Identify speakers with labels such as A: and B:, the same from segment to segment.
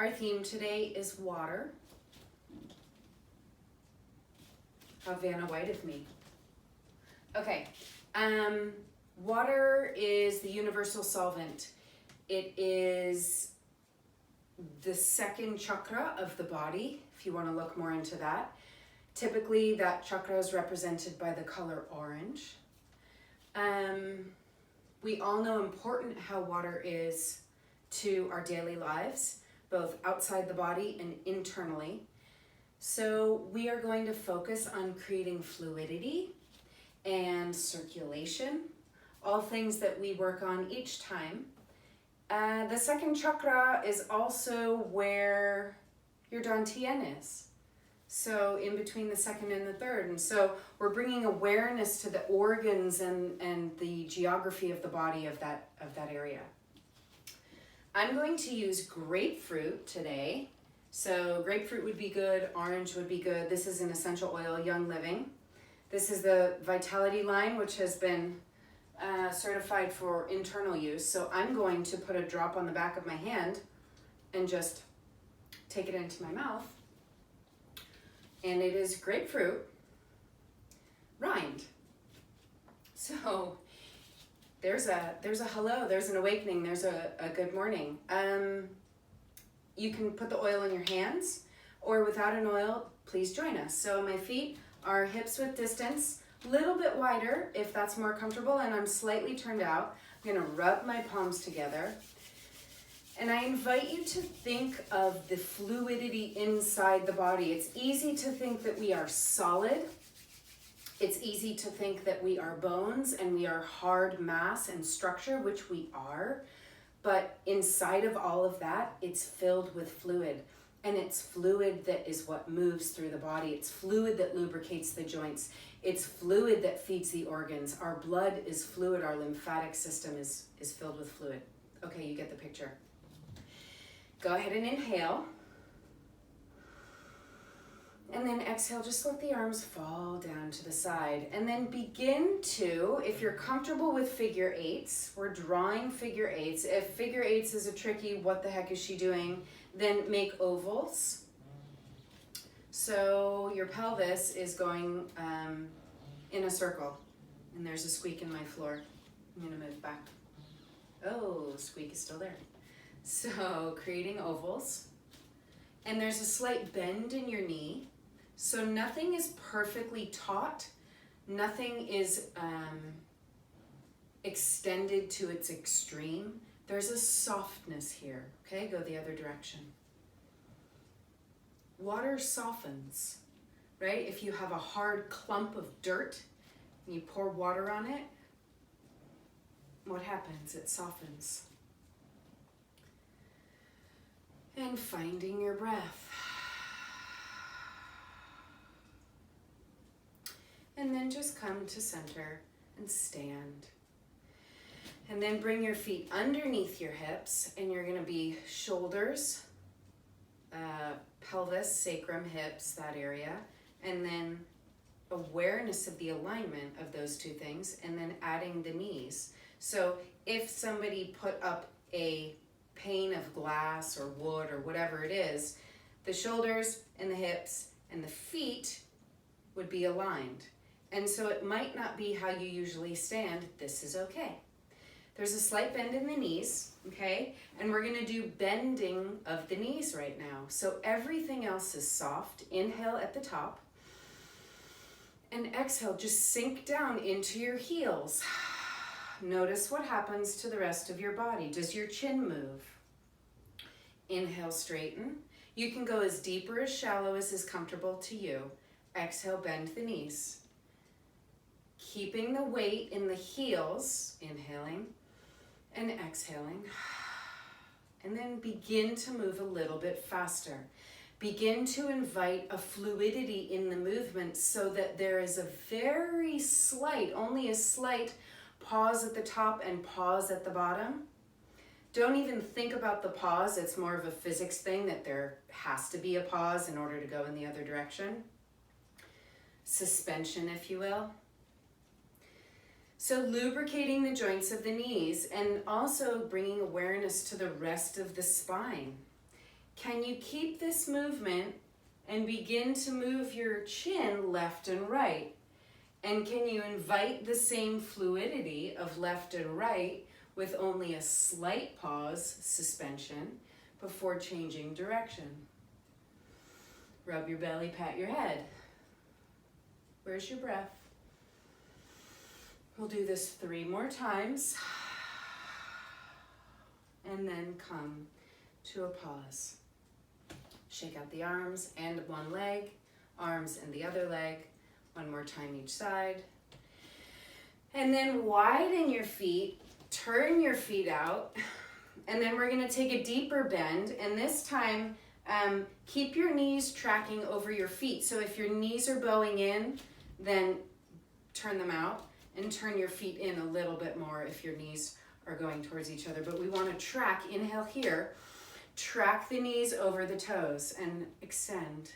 A: Our theme today is water. How Vanna White of me. Okay, water is the universal solvent. It is the second chakra of the body, if you want to look more into that. Typically, that chakra is represented by the color orange. We all know important how water is to our daily lives, both outside the body and internally. So we are going to focus on creating fluidity and circulation, all things that we work on each time. The second chakra is also where your dantian is. So in between the second and the third. And so we're bringing awareness to the organs and the geography of the body of that area. I'm going to use grapefruit today. So grapefruit would be good, orange would be good. This is an essential oil, Young Living. This is the Vitality line, which has been certified for internal use. So I'm going to put a drop on the back of my hand and just take it into my mouth. And it is grapefruit rind. So there's a hello, there's an awakening, there's a good morning. You can put the oil in your hands, or without an oil, please join us. So my feet are hips width distance, a little bit wider if that's more comfortable, and I'm slightly turned out. I'm gonna rub my palms together. And I invite you to think of the fluidity inside the body. It's easy to think that we are solid. It's easy to think that we are bones and we are hard mass and structure, which we are. But inside of all of that, it's filled with fluid. And it's fluid that is what moves through the body. It's fluid that lubricates the joints. It's fluid that feeds the organs. Our blood is fluid. Our lymphatic system is filled with fluid. Okay, you get the picture. Go ahead and inhale. And then exhale, just let the arms fall down to the side. And then begin to, if you're comfortable with figure eights, we're drawing figure eights. If figure eights is a tricky, what the heck is she doing, then make ovals. So your pelvis is going in a circle. And there's a squeak in my floor. I'm gonna move back. Oh, squeak is still there. So creating ovals. And there's a slight bend in your knee. So nothing is perfectly taut. Nothing is extended to its extreme. There's a softness here. Okay, go the other direction. Water softens, right? If you have a hard clump of dirt and you pour water on it, what happens? It softens. And finding your breath. And then just come to center and stand. And then bring your feet underneath your hips, and you're gonna be shoulders, pelvis, sacrum, hips, that area, and then awareness of the alignment of those two things, and then adding the knees. So if somebody put up a pane of glass or wood or whatever it is, the shoulders and the hips and the feet would be aligned. And so it might not be how you usually stand. This is okay. There's a slight bend in the knees, okay? And we're gonna do bending of the knees right now. So everything else is soft. Inhale at the top. And exhale, just sink down into your heels. Notice what happens to the rest of your body. Does your chin move? Inhale, straighten. You can go as deep or as shallow as is comfortable to you. Exhale, bend the knees. Keeping the weight in the heels, inhaling and exhaling. And then begin to move a little bit faster. Begin to invite a fluidity in the movement so that there is a very slight, only a slight pause at the top and pause at the bottom. Don't even think about the pause. It's more of a physics thing that there has to be a pause in order to go in the other direction. Suspension, if you will. So lubricating the joints of the knees and also bringing awareness to the rest of the spine. Can you keep this movement and begin to move your chin left and right? And can you invite the same fluidity of left and right with only a slight pause, suspension, before changing direction? Rub your belly, pat your head. Where's your breath? We'll do this 3 more times. And then come to a pause. Shake out the arms and one leg, arms and the other leg. 1 more time each side. And then widen your feet, turn your feet out, and then we're gonna take a deeper bend, and this time, keep your knees tracking over your feet. So if your knees are bowing in, then turn them out, and turn your feet in a little bit more if your knees are going towards each other. But we wanna track, inhale here, track the knees over the toes, and extend.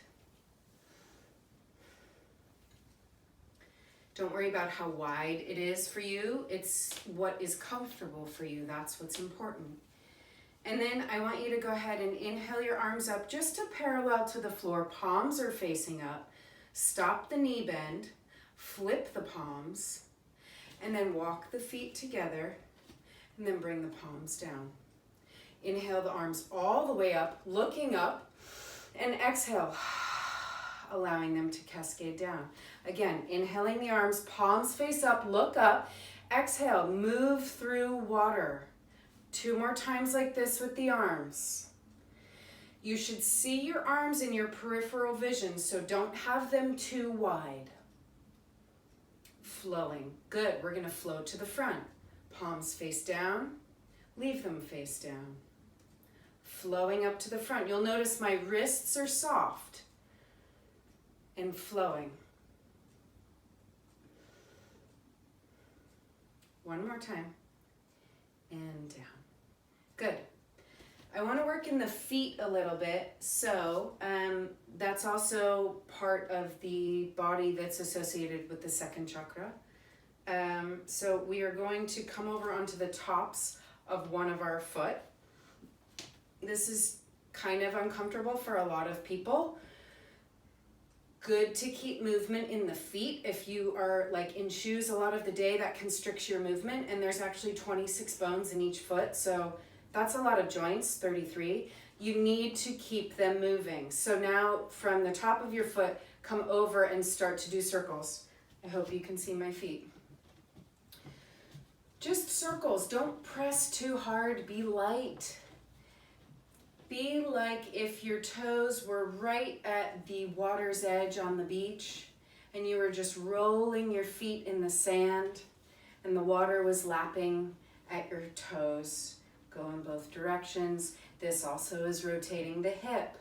A: Don't worry about how wide it is for you. It's what is comfortable for you. That's what's important. And then I want you to go ahead and inhale your arms up just to parallel to the floor. Palms are facing up. Stop the knee bend. Flip the palms. And then walk the feet together. And then bring the palms down. Inhale the arms all the way up, looking up. And exhale, allowing them to cascade down. Again, inhaling the arms, palms face up, look up. Exhale, move through water. 2 more times like this with the arms. You should see your arms in your peripheral vision, so don't have them too wide. Flowing. Good. We're going to flow to the front. Palms face down. Leave them face down. Flowing up to the front. You'll notice my wrists are soft and flowing. 1 more time. And down. Good. I want to work in the feet a little bit, so that's also part of the body that's associated with the second chakra. So we are going to come over onto the tops of one of our foot. This is kind of uncomfortable for a lot of people. Good to keep movement in the feet. If you are like in shoes a lot of the day, that constricts your movement, and there's actually 26 bones in each foot, so that's a lot of joints, 33. You need to keep them moving. So now from the top of your foot, come over and start to do circles. I hope you can see my feet. Just circles, don't press too hard, be light. Be like if your toes were right at the water's edge on the beach and you were just rolling your feet in the sand and the water was lapping at your toes. Go in both directions. This also is rotating the hip,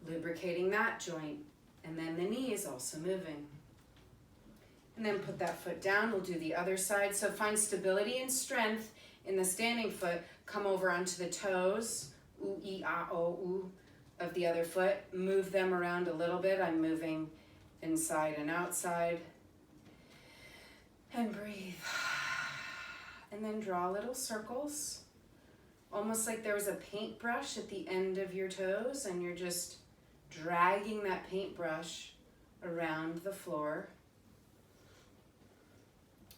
A: lubricating that joint, and then the knee is also moving. And then put that foot down. We'll do the other side. So find stability and strength in the standing foot. Come over onto the toes. Ooh, ee, ah, oh, ooh, of the other foot. Move them around a little bit. I'm moving inside and outside. And breathe. And then draw little circles. Almost like there was a paintbrush at the end of your toes and you're just dragging that paintbrush around the floor.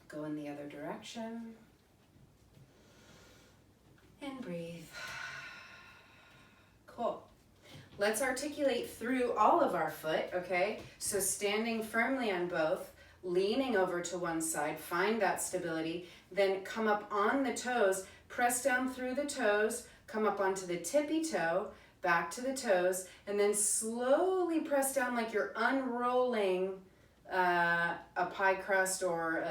A: Go in the other direction. And breathe. Cool. Let's articulate through all of our foot, okay? So standing firmly on both, leaning over to one side, find that stability, then come up on the toes, press down through the toes, come up onto the tippy toe, back to the toes, and then slowly press down like you're unrolling a pie crust or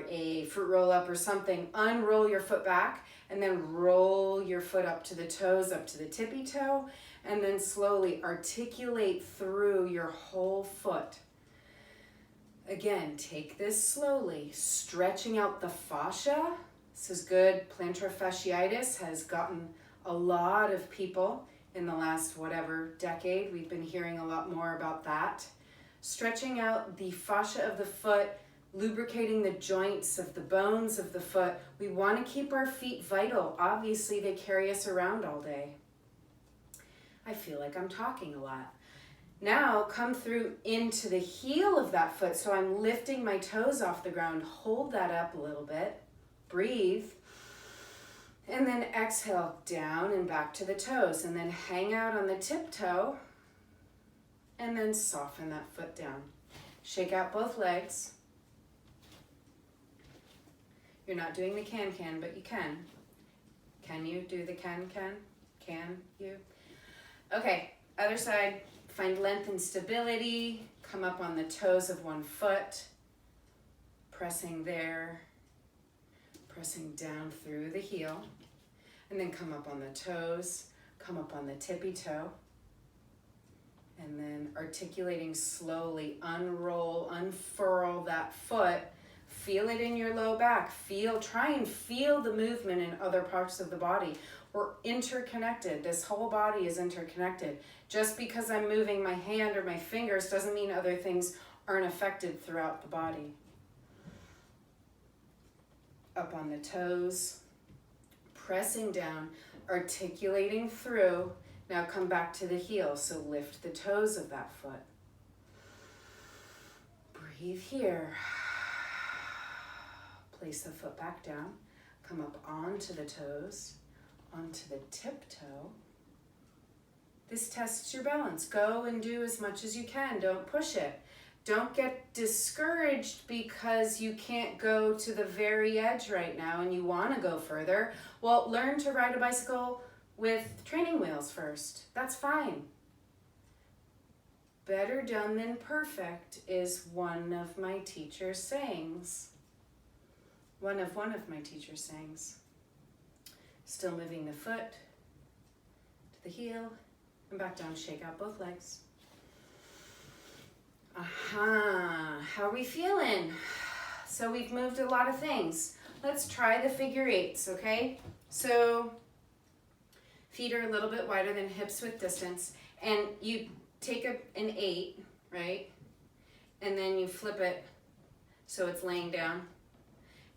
A: a fruit roll up or something. Unroll your foot back and then roll your foot up to the toes, up to the tippy toe, and then slowly articulate through your whole foot. Again, take this slowly, stretching out the fascia. This is good. Plantar fasciitis has gotten a lot of people in the last whatever decade. We've been hearing a lot more about that. Stretching out the fascia of the foot, lubricating the joints of the bones of the foot. We want to keep our feet vital. Obviously, they carry us around all day. I feel like I'm talking a lot. Now come through into the heel of that foot. So I'm lifting my toes off the ground. Hold that up a little bit. Breathe. And then exhale down and back to the toes. And then hang out on the tiptoe. And then soften that foot down. Shake out both legs. You're not doing the can, but you can. Can you do the can? Can you? Okay, other side. Find length and stability. Come up on the toes of one foot. Pressing there. Pressing down through the heel. And then come up on the toes. Come up on the tippy toe. And then articulating slowly. Unroll, unfurl that foot. Feel it in your low back. Try and feel the movement in other parts of the body. We're interconnected. This whole body is interconnected. Just because I'm moving my hand or my fingers doesn't mean other things aren't affected throughout the body. Up on the toes, pressing down, articulating through. Now come back to the heel, so lift the toes of that foot. Breathe here. Place the foot back down. Come up onto the toes, onto the tiptoe. This tests your balance. Go and do as much as you can. Don't push it. Don't get discouraged because you can't go to the very edge right now and you want to go further. Well, learn to ride a bicycle with training wheels first. That's fine. Better done than perfect is one of my teacher's sayings. One of my teacher's sayings. Still moving the foot to the heel and back down. Shake out both legs. How are we feeling? So we've moved a lot of things. Let's try the figure eights, okay? So feet are a little bit wider than hips width distance, and you take an 8, right? And then you flip it so it's laying down.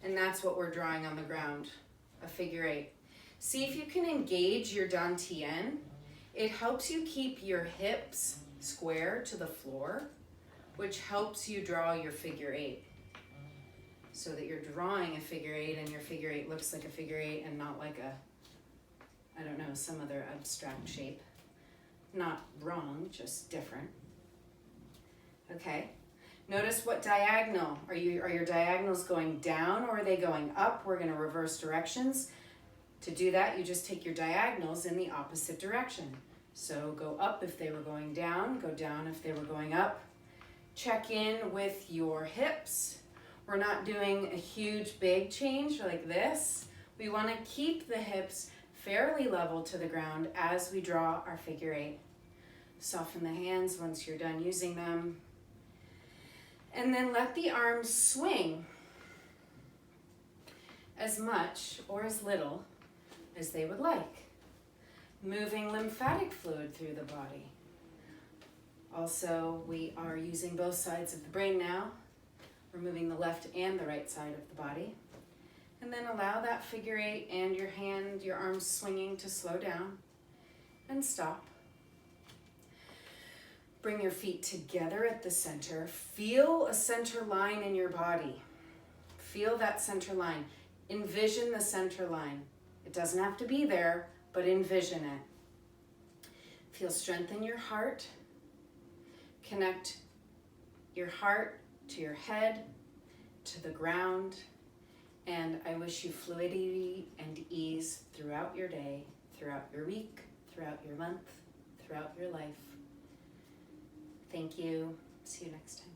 A: And that's what we're drawing on the ground, a figure 8. See if you can engage your dantian. It helps you keep your hips square to the floor, which helps you draw your figure 8. So that you're drawing a figure 8 and your figure 8 looks like a figure 8 and not like a, I don't know, some other abstract shape. Not wrong, just different. Okay. Notice what diagonal. Are your diagonals going down or are they going up? We're going to reverse directions. To do that, you just take your diagonals in the opposite direction. So go up if they were going down, go down if they were going up. Check in with your hips. We're not doing a huge big change like this. We want to keep the hips fairly level to the ground as we draw our figure 8. Soften the hands once you're done using them. And then let the arms swing as much or as little as they would like. Moving lymphatic fluid through the body. Also, we are using both sides of the brain now. We're moving the left and the right side of the body. And then allow that figure 8 and your arms swinging to slow down and stop. Bring your feet together at the center. Feel a center line in your body. Feel that center line. Envision the center line. It doesn't have to be there, but envision it. Feel strength in your heart. Connect your heart to your head, to the ground, and I wish you fluidity and ease throughout your day, throughout your week, throughout your month, throughout your life. Thank you. See you next time.